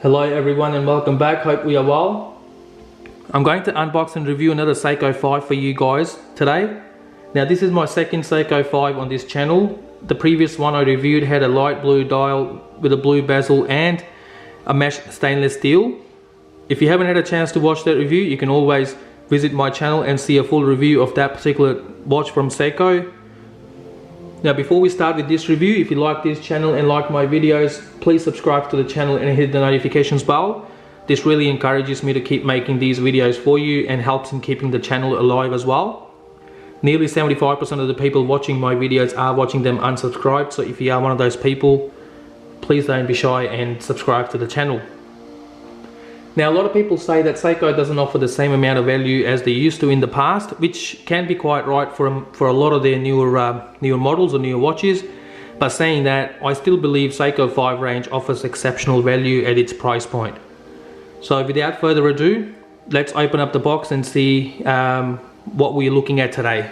Hello everyone and welcome back, hope we are well. I'm going to unbox and review another Seiko 5 for you guys today. Now this is my second Seiko 5 on this channel. The previous one I reviewed had a light blue dial with a blue bezel and a mesh stainless steel. If you haven't had a chance to watch that review, you can always visit my channel and see a full review of that particular watch from Seiko. Now before we start with this review, if you like this channel and like my videos, please subscribe to the channel and hit the notifications bell. This really encourages me to keep making these videos for you and helps in keeping the channel alive as well. Nearly 75% of the people watching my videos are watching them unsubscribed, so if you are one of those people, please don't be shy and subscribe to the channel. Now a lot of people say that Seiko doesn't offer the same amount of value as they used to in the past, which can be quite right for a lot of their newer models or newer watches. But saying that, I still believe Seiko 5 range offers exceptional value at its price point. So without further ado, let's open up the box and see what we're looking at today.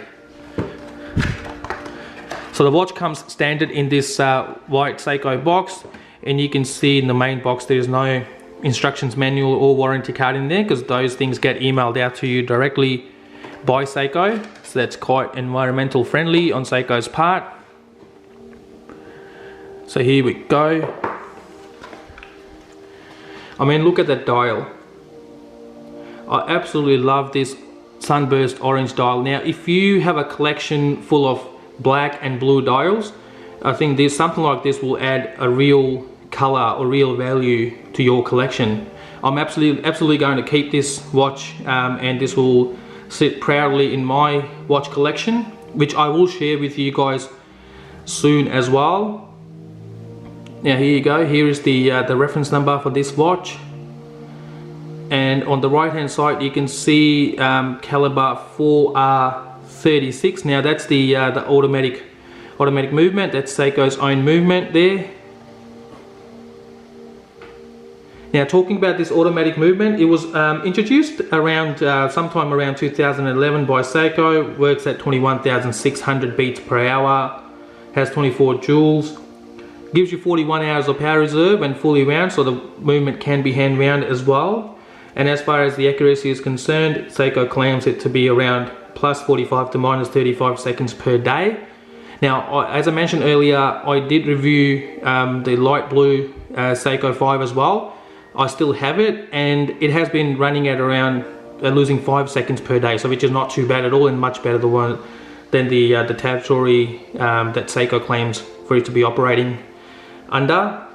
So the watch comes standard in this white Seiko box, and you can see in the main box there's no instructions manual or warranty card in there, because those things get emailed out to you directly by Seiko, so that's quite environmental friendly on Seiko's part. So here we go. I mean, look at that dial. I absolutely love this sunburst orange dial. Now if you have a collection full of black and blue dials, I think there's something like this will add a real color or real value to your collection. I'm absolutely going to keep this watch, and this will sit proudly in my watch collection, which I will share with you guys soon as well. Now here you go, here is the reference number for this watch, and on the right hand side you can see caliber 4R36. Now that's the automatic movement. That's Seiko's own movement there. Now talking about this automatic movement, it was introduced around sometime around 2011 by Seiko. Works at 21,600 beats per hour, has 24 joules, gives you 41 hours of power reserve and fully wound, so the movement can be hand wound as well. And as far as the accuracy is concerned, Seiko claims it to be around plus 45 to minus 35 seconds per day. Now as I mentioned earlier, I did review the light blue Seiko 5 as well. I still have it, and it has been running at around losing 5 seconds per day, so which is not too bad at all, and much better than the tab story that Seiko claims for it to be operating under.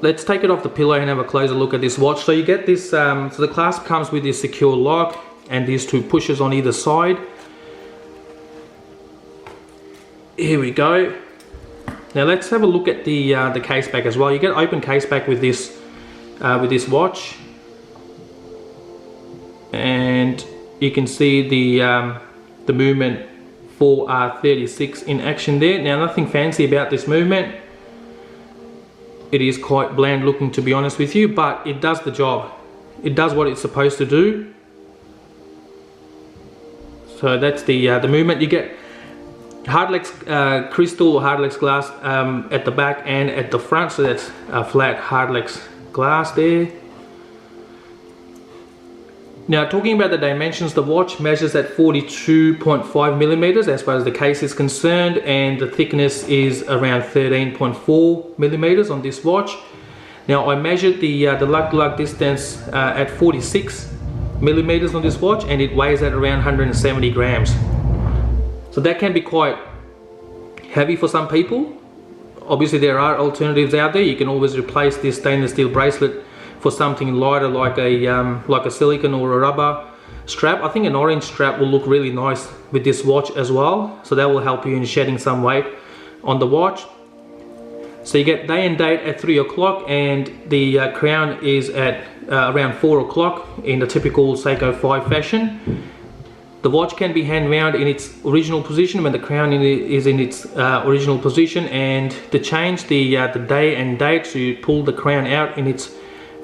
Let's take it off the pillow and have a closer look at this watch. So you get this, so the clasp comes with this secure lock and these two pushes on either side. Here we go. Now let's have a look at the case back as well. You get open case back with this watch, and you can see the movement 4R36 in action there. Now nothing fancy about this movement. It is quite bland looking, to be honest with you, but it does the job. It does what it's supposed to do. So that's the movement. You get Hardlex crystal or Hardlex glass at the back and at the front, so that's a flat Hardlex glass there. Now talking about the dimensions, the watch measures at 42.5 millimeters as far as the case is concerned, and the thickness is around 13.4 millimeters on this watch. Now I measured the lug-to-lug distance at 46 millimeters on this watch, and it weighs at around 170 grams. So that can be quite heavy for some people. Obviously there are alternatives out there. You can always replace this stainless steel bracelet for something lighter, like a silicone or a rubber strap. I think an orange strap will look really nice with this watch as well, so that will help you in shedding some weight on the watch. So you get day and date at 3 o'clock, and the crown is at around 4 o'clock in the typical Seiko 5 fashion. The watch can be hand wound in its original position when the crown is in its original position, and to change the day and date, so you pull the crown out in its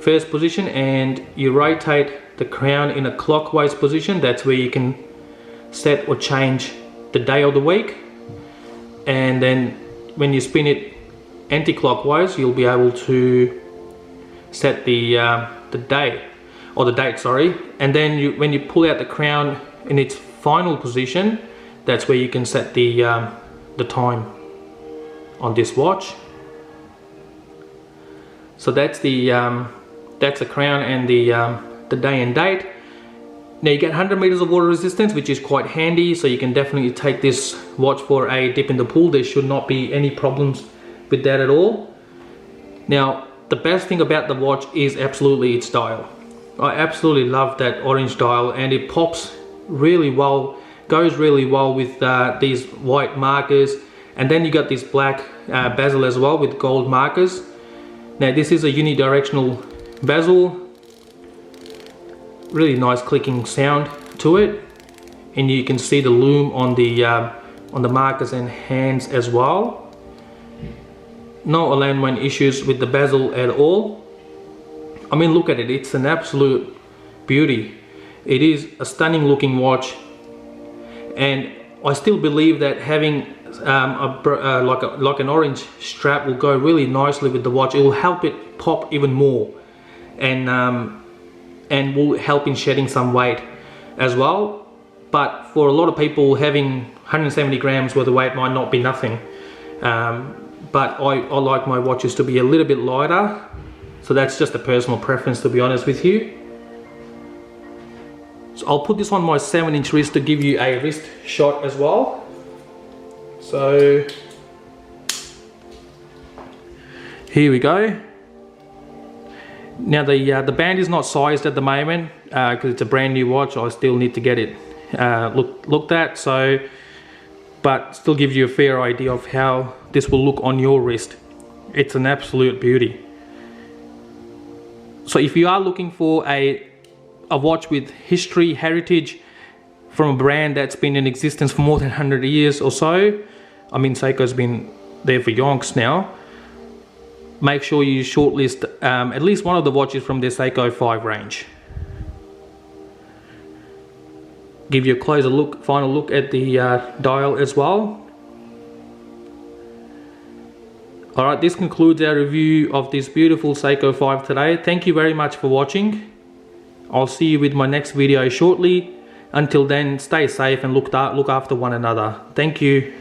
first position and you rotate the crown in a clockwise position. That's where you can set or change the day of the week, and then when you spin it anti-clockwise, you'll be able to set the date, or the date, sorry, and then when you pull out the crown in its final position, that's where you can set the time on this watch. So that's the crown and the day and date. Now you get 100 meters of water resistance, which is quite handy, so you can definitely take this watch for a dip in the pool. There should not be any problems with that at all. Now the best thing about the watch is absolutely its dial. I absolutely love that orange dial, and it pops really well, goes really well with these white markers, and then you got this black bezel as well with gold markers. Now this is a unidirectional bezel, really nice clicking sound to it, and you can see the lume on the markers and hands as well. No alignment issues with the bezel at all. I mean, look at it, it's an absolute beauty. It is a stunning looking watch, and I still believe that having like an orange strap will go really nicely with the watch. It will help it pop even more, and will help in shedding some weight as well. But for a lot of people, having 170 grams worth of weight might not be nothing. But I like my watches to be a little bit lighter, so that's just a personal preference, to be honest with you. So I'll put this on my 7-inch wrist to give you a wrist shot as well. So here we go. Now the band is not sized at the moment because it's a brand new watch. I still need to get it looked at, so but still gives you a fair idea of how this will look on your wrist. It's an absolute beauty. So if you are looking for a watch with history, heritage, from a brand that's been in existence for more than 100 years or so, I mean Seiko's been there for yonks now, make sure you shortlist at least one of the watches from their Seiko 5 range. Give you a closer look, final look at the dial as well. Alright, this concludes our review of this beautiful Seiko 5 today. Thank you very much for watching. I'll see you with my next video shortly. Until then, stay safe and look after one another. Thank you.